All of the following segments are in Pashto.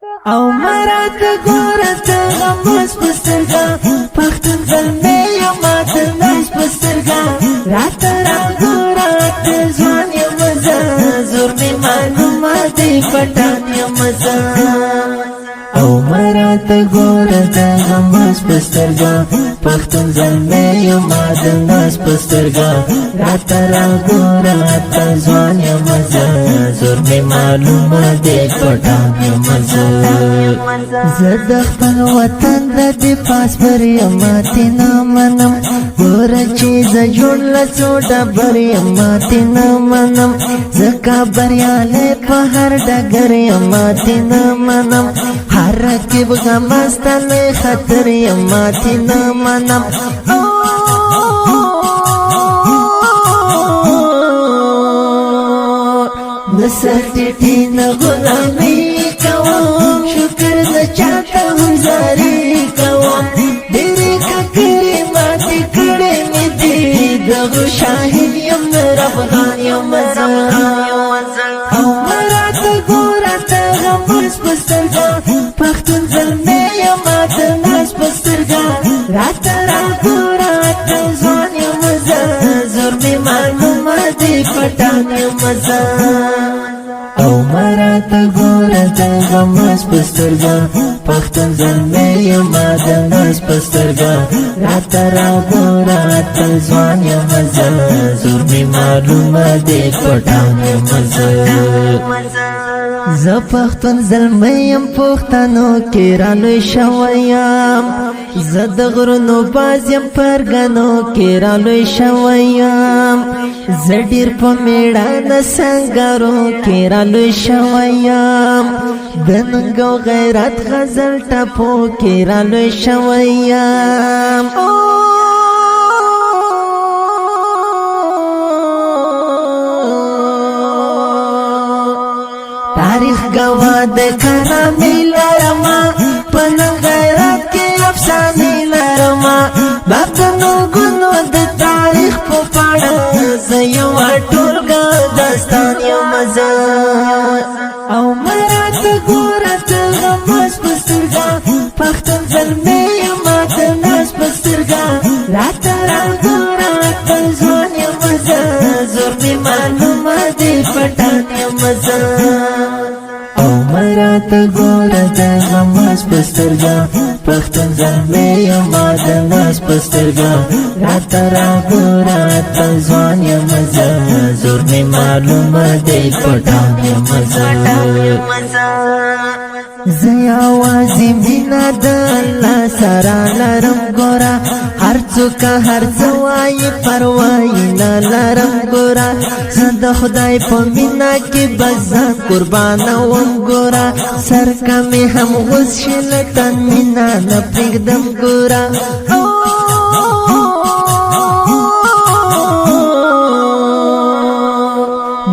او مرات ګورت غمس پسترګا پختون زلمه یم مات ناس پسترګا رات را ګورت ځوان یم زور می معلومات پټان یم او مرات ګورت غمس پسترګا پختون زلمه یم مات ناس پسترګا رات را ګورت ځوان یم زور می معلومات پټان یم زد خپل وطن د دې پاس پر یماتی نامنم ګور چې ز جوړ لڅو ډبر یماتی نامنم زکا بریاله په هر ډګر یماتی نامنم هر کې بغمستله خطر یماتی نامنم نسټی نه غلامي کوم شکر د چاته گزاري کوم ډېرې ککرې ماتې کړې مې دي دغه شاهد یم رفغان یم او مراته ګوره ته غمس په سترګه پښتون زلمی یم ماته ناز په سترګه راته راګوره ته ځوان یم زور مې معلومه دي پټان یم او مرات ګورت غمس پسترګا پختون زلمی یم د ناس پسترګا رات را ګورت ځوان یم زور می معلومه دې پټان یم ز پختون زلمی یم پښتنو کې را لوی شویم زه د غرونو باز یم پرګنو کې را لوی شویم زه ډېر په میړانه سنګرو کې را لوی شویم د ننګ او غیرت غزل ټپو کې را لوی شویم تاریخ گواه د کرامي لرما په غیرت کې افسانې لرما باطنو ګنو د تاریخ په پاڼه زه یو ټولګه داستان یم او مرات ګورت غمس په سترګه پښتون زلمی یم مات ناز په سترګه راته راګورت ځوان یم زور مې معلومه دي پټان یم او مرات ګورت غمس په سترګه پښتون زلمی یم مات ناز په سترګه راته راګورت ځوان یم زور مې معلومه دي پټان یم زه یوازې مینه د الله سره لرم ګوره هر څوک هر څه وایي پروایي نه لرم ګوره زه د خدای په مینه کې به ځان قربانوم ګوره سر که مې هم غوڅ شي له تن مینه نه پرېږدم ګوره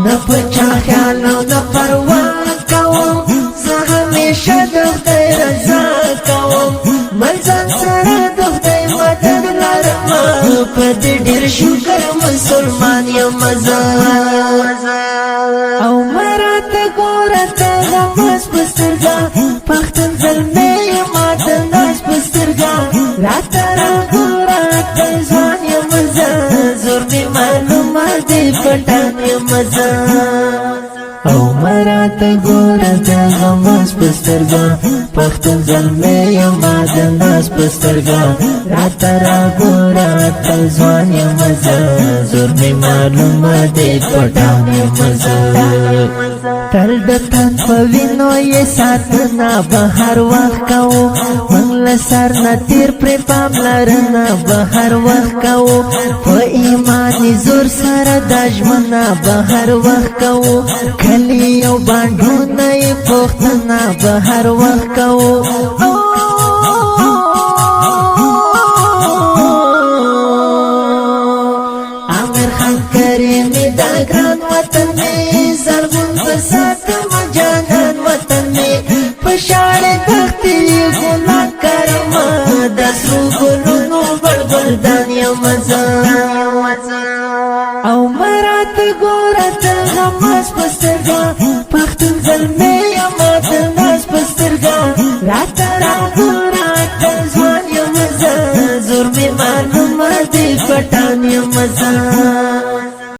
نه په چا خیال او نه پروا کوم زه همیشه د خدای رضا کوم منځان سره د خدای مدد لرم په دې ډېر شکر مسلمان یم او مراته ګورت غمس په سترګه پښتون زلمی یم مات ناز په سترګه راته راګورت ځوان یم زور مې معلومه دي پټان یم او مرات ګورت غمس په سترګه پښتون زلمی یم مات ناز په سترګه راته راګورت ځوان یم زور مې معلومه دي پټان یم تل د تن په وینو یې ساتنه به هر وخت کوو موږ له سر نه تېر پرې پاملرنه به هر وخت کوو په ایماني زور سره دا ژمنه به هر وخت کوو کلي او بانډونه یې پوښتنه به هر وخت کوو امیر خان کریمي دا ګران وطن مې زرغون په ساتم جانان وطن مې په شاړې دښتې ګلان کرمه د سرو ګلونو بلبلدان یم او مرات ګورت غمس په سترګه پښتون زلمی یم مات ناز په سترګه راته راګوره